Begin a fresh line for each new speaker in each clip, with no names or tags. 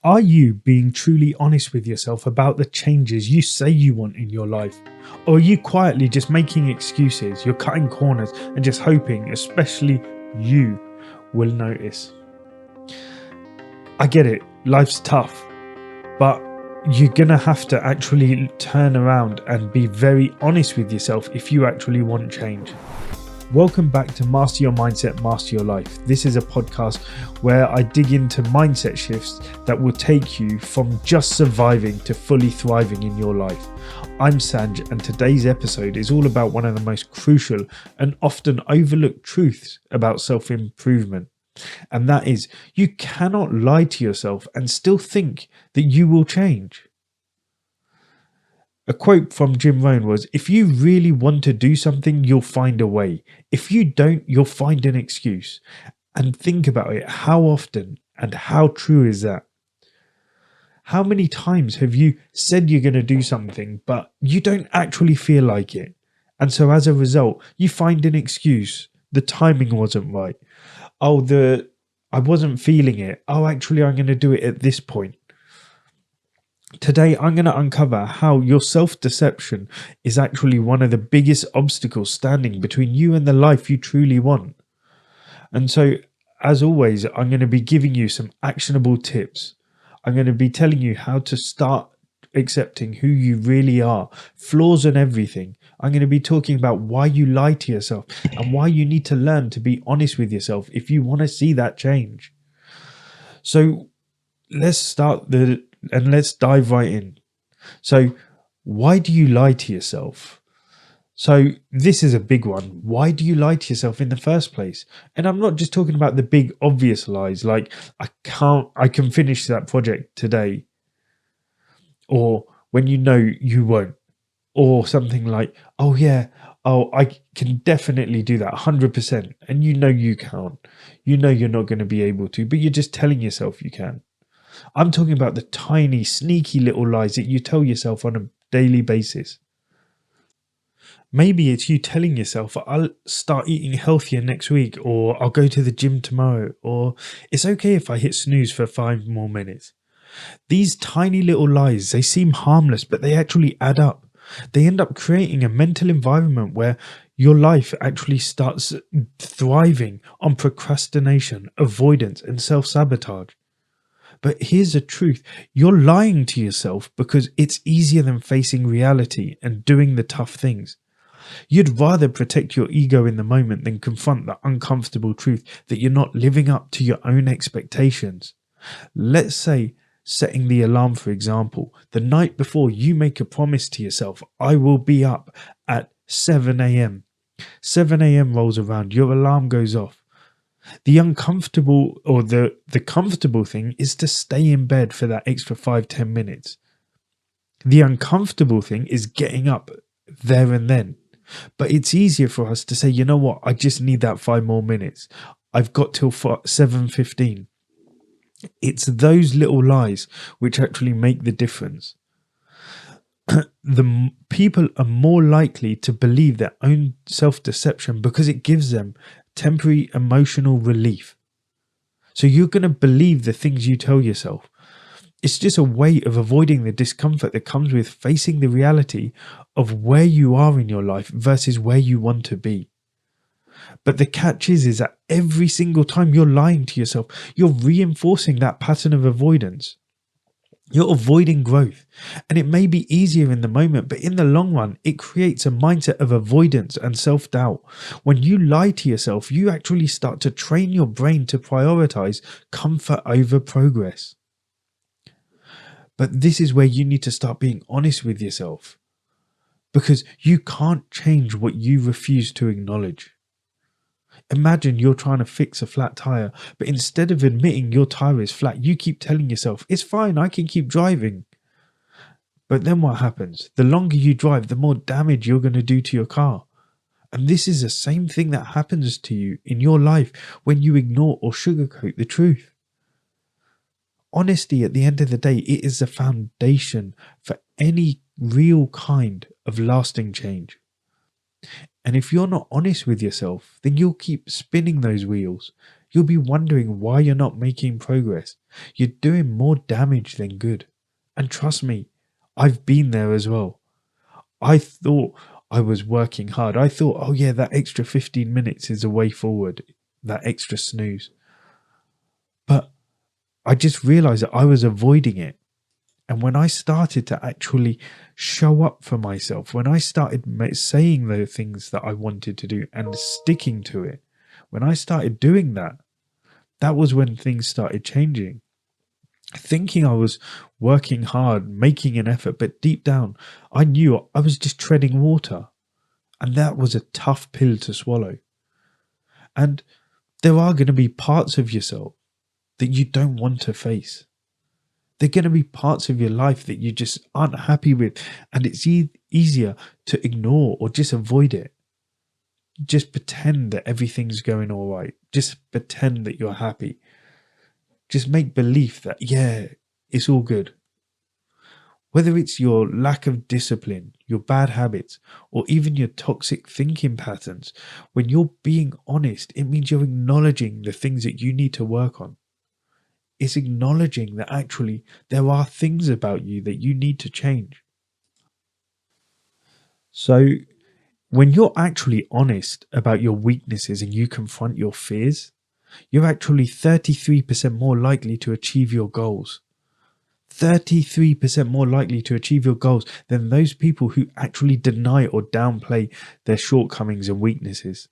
Are you being truly honest with yourself about the changes you say you want in your life? Or are you quietly just making excuses? You're cutting corners and just hoping, especially you, will notice. I get it, life's tough, but you're gonna have to actually turn around and be very honest with yourself if you actually want change. Welcome back to Master Your Mindset, Master Your Life. This is a podcast where I dig into mindset shifts that will take you from just surviving to fully thriving in your life. I'm Sanj, and today's episode is all about one of the most crucial and often overlooked truths about self-improvement. And that is, you cannot lie to yourself and still think that you will change. A quote from Jim Rohn was, "If you really want to do something, you'll find a way. If you don't, you'll find an excuse." And think about it, how often and how true is that? How many times have you said you're going to do something, but you don't actually feel like it? And so as a result, you find an excuse. The timing wasn't right. I wasn't feeling it. Actually, I'm going to do it at this point. Today, I'm going to uncover how your self-deception is actually one of the biggest obstacles standing between you and the life you truly want. And so, as always, I'm going to be giving you some actionable tips. I'm going to be telling you how to start accepting who you really are, flaws and everything. I'm going to be talking about why you lie to yourself and why you need to learn to be honest with yourself if you want to see that change. So, let's dive right in. So, why do you lie to yourself? So, this is a big one. Why do you lie to yourself in the first place? And I'm not just talking about the big obvious lies like I can finish that project today, or when you know you won't, or something like, I can definitely do that 100%, and you know you can't. You know you're not going to be able to, but you're just telling yourself you can. I'm talking about the tiny, sneaky little lies that you tell yourself on a daily basis. Maybe it's you telling yourself, I'll start eating healthier next week, or I'll go to the gym tomorrow, or it's okay if I hit snooze for 5 more minutes. These tiny little lies, they seem harmless, but they actually add up. They end up creating a mental environment where your life actually starts thriving on procrastination, avoidance, and self-sabotage. But here's the truth. You're lying to yourself because it's easier than facing reality and doing the tough things. You'd rather protect your ego in the moment than confront the uncomfortable truth that you're not living up to your own expectations. Let's say, setting the alarm, for example, the night before you make a promise to yourself, I will be up at 7 a.m. 7 a.m. rolls around, your alarm goes off. The uncomfortable or the comfortable thing is to stay in bed for that extra 5-10 minutes. The uncomfortable thing is getting up there and then. But it's easier for us to say, you know what, I just need that 5 more minutes. I've got till 7:15. It's those little lies which actually make the difference. The people are more likely to believe their own self-deception because it gives them temporary emotional relief. So you're going to believe the things you tell yourself. It's just a way of avoiding the discomfort that comes with facing the reality of where you are in your life versus where you want to be. But the catch is that every single time you're lying to yourself, you're reinforcing that pattern of avoidance. You're avoiding growth, and it may be easier in the moment, but in the long run, it creates a mindset of avoidance and self-doubt. When you lie to yourself, you actually start to train your brain to prioritize comfort over progress. But this is where you need to start being honest with yourself, because you can't change what you refuse to acknowledge. Imagine you're trying to fix a flat tire, but instead of admitting your tire is flat, you keep telling yourself, it's fine, I can keep driving. But then what happens? The longer you drive, the more damage you're going to do to your car. And this is the same thing that happens to you in your life when you ignore or sugarcoat the truth. Honesty, at the end of the day, it is the foundation for any real kind of lasting change. And if you're not honest with yourself, then you'll keep spinning those wheels. You'll be wondering why you're not making progress. You're doing more damage than good. And trust me, I've been there as well. I thought I was working hard. I thought, oh yeah, that extra 15 minutes is a way forward, that extra snooze. But I just realized that I was avoiding it. And when I started to actually show up for myself, when I started saying the things that I wanted to do and sticking to it, when I started doing that, that was when things started changing. Thinking I was working hard, making an effort, but deep down, I knew I was just treading water. And that was a tough pill to swallow. And there are going to be parts of yourself that you don't want to face. There are going to be parts of your life that you just aren't happy with, and it's easier to ignore or just avoid it. Just pretend that everything's going all right. Just pretend that you're happy. Just make belief that, yeah, it's all good. Whether it's your lack of discipline, your bad habits, or even your toxic thinking patterns, when you're being honest, it means you're acknowledging the things that you need to work on. It's acknowledging that actually there are things about you that you need to change. So when you're actually honest about your weaknesses and you confront your fears, you're actually 33% more likely to achieve your goals. 33% more likely to achieve your goals than those people who actually deny or downplay their shortcomings and weaknesses.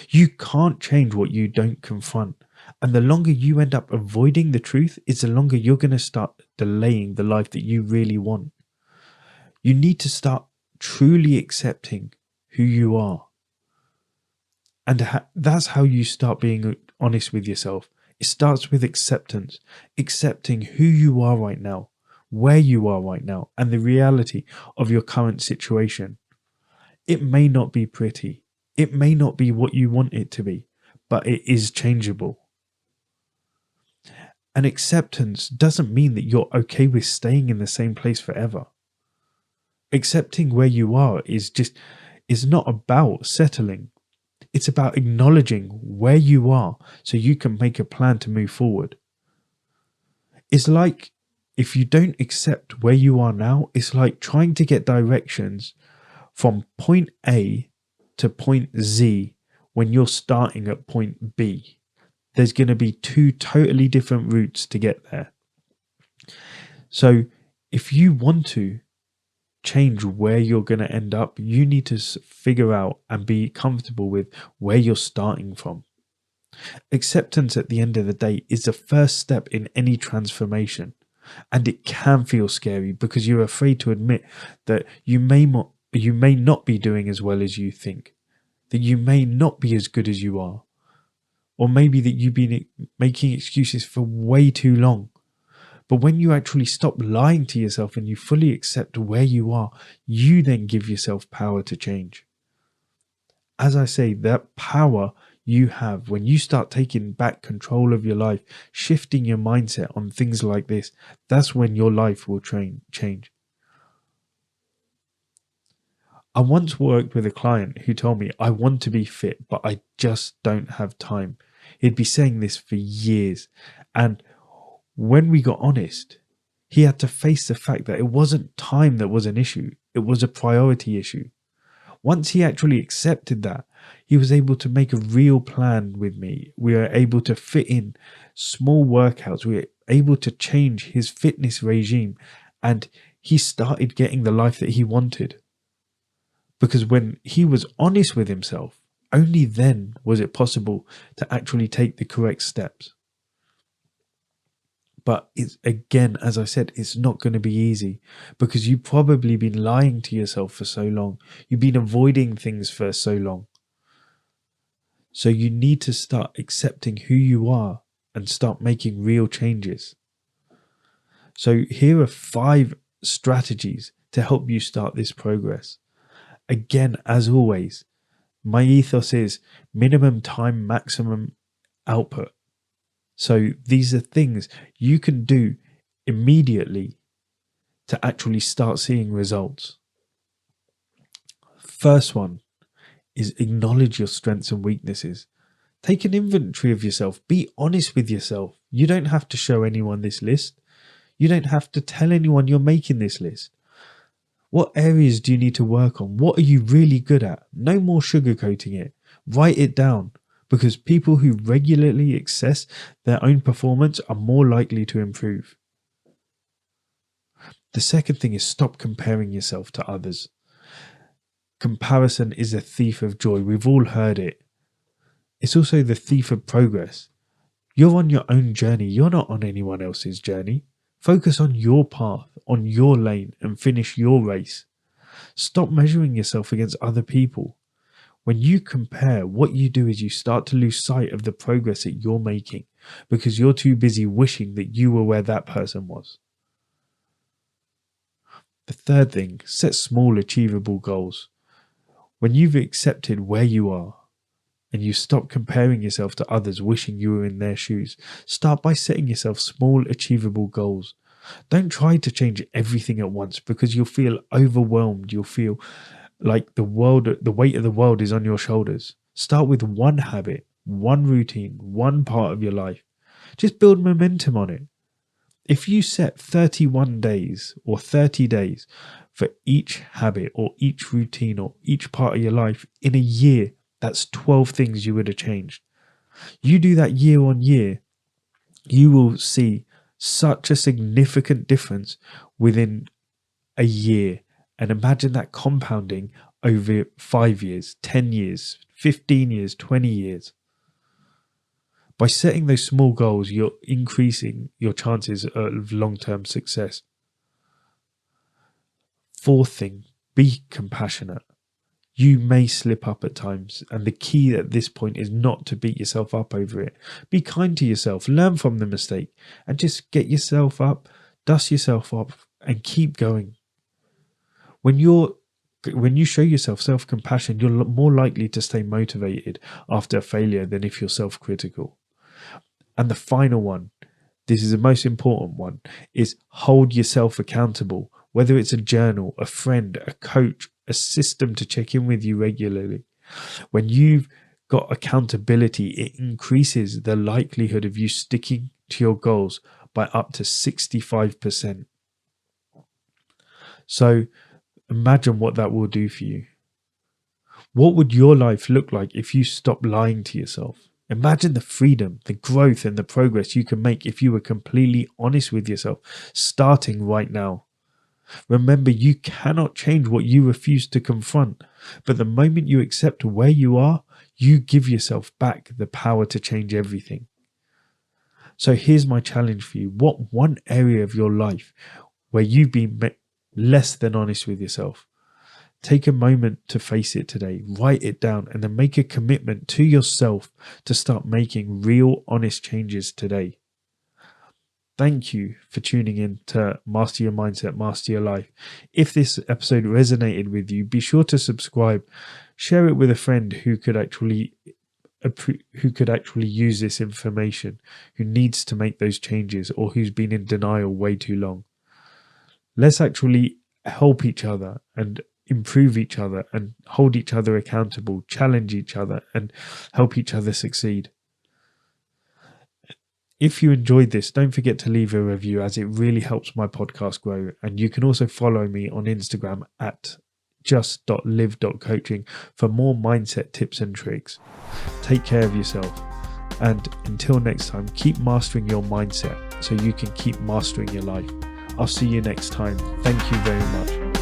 You can't change what you don't confront. And the longer you end up avoiding the truth, is the longer you're going to start delaying the life that you really want. You need to start truly accepting who you are. And that's how you start being honest with yourself. It starts with acceptance, accepting who you are right now, where you are right now, and the reality of your current situation. It may not be pretty. It may not be what you want it to be, but it is changeable. And acceptance doesn't mean that you're okay with staying in the same place forever. Accepting where you are is not about settling. It's about acknowledging where you are so you can make a plan to move forward. It's like if you don't accept where you are now, it's like trying to get directions from point A to point Z when you're starting at point B. There's going to be two totally different routes to get there. So if you want to change where you're going to end up, you need to figure out and be comfortable with where you're starting from. Acceptance at the end of the day is the first step in any transformation, and it can feel scary because you're afraid to admit that you may not be doing as well as you think, that you may not be as good as you are, or maybe that you've been making excuses for way too long. But when you actually stop lying to yourself and you fully accept where you are, you then give yourself power to change. As I say, that power you have when you start taking back control of your life, shifting your mindset on things like this, that's when your life will change. I once worked with a client who told me, I want to be fit, but I just don't have time. He'd be saying this for years. And when we got honest, he had to face the fact that it wasn't time that was an issue. It was a priority issue. Once he actually accepted that, he was able to make a real plan with me. We were able to fit in small workouts. We were able to change his fitness regime, and he started getting the life that he wanted. Because when he was honest with himself, only then was it possible to actually take the correct steps. But it's, again, as I said, it's not going to be easy because you've probably been lying to yourself for so long. You've been avoiding things for so long. So you need to start accepting who you are and start making real changes. So here are 5 strategies to help you start this progress. Again, as always, my ethos is minimum time, maximum output. So these are things you can do immediately to actually start seeing results. First one is acknowledge your strengths and weaknesses. Take an inventory of yourself. Be honest with yourself. You don't have to show anyone this list. You don't have to tell anyone you're making this list. What areas do you need to work on? What are you really good at? No more sugarcoating it. Write it down, because people who regularly assess their own performance are more likely to improve. The second thing is stop comparing yourself to others. Comparison is a thief of joy. We've all heard it. It's also the thief of progress. You're on your own journey. You're not on anyone else's journey. Focus on your path, on your lane, and finish your race. Stop measuring yourself against other people. When you compare, what you do is you start to lose sight of the progress that you're making because you're too busy wishing that you were where that person was. The third thing, set small achievable goals. When you've accepted where you are and you stop comparing yourself to others wishing you were in their shoes, start by setting yourself small achievable goals. Don't try to change everything at once because you'll feel overwhelmed. You'll feel like the weight of the world is on your shoulders. Start with one habit, one routine, one part of your life. Just build momentum on it. If you set 31 days or 30 days for each habit or each routine or each part of your life in a year, that's 12 things you would have changed. You do that year on year, you will see such a significant difference within a year. And imagine that compounding over 5 years, 10 years, 15 years, 20 years. By setting those small goals, you're increasing your chances of long-term success. Fourth thing, be compassionate. You may slip up at times, and the key at this point is not to beat yourself up over it. Be kind to yourself, learn from the mistake, and just get yourself up, dust yourself off, and keep going. When you show yourself self-compassion, you're more likely to stay motivated after a failure than if you're self-critical. And the final one, this is the most important one, is hold yourself accountable. Whether it's a journal, a friend, a coach, a system to check in with you regularly. When you've got accountability, it increases the likelihood of you sticking to your goals by up to 65%. So imagine what that will do for you. What would your life look like if you stopped lying to yourself? Imagine the freedom, the growth, and the progress you can make if you were completely honest with yourself, starting right now. Remember, you cannot change what you refuse to confront, but the moment you accept where you are, you give yourself back the power to change everything. So here's my challenge for you. What one area of your life where you've been less than honest with yourself? Take a moment to face it today, write it down, and then make a commitment to yourself to start making real, honest changes today. Thank you for tuning in to Master Your Mindset, Master Your Life. If this episode resonated with you, be sure to subscribe, share it with a friend who could actually use this information, who needs to make those changes, or who's been in denial way too long. Let's actually help each other and improve each other and hold each other accountable, challenge each other, and help each other succeed. If you enjoyed this, don't forget to leave a review, as it really helps my podcast grow. And you can also follow me on Instagram at just.live.coaching for more mindset tips and tricks. Take care of yourself. And until next time, keep mastering your mindset so you can keep mastering your life. I'll see you next time. Thank you very much.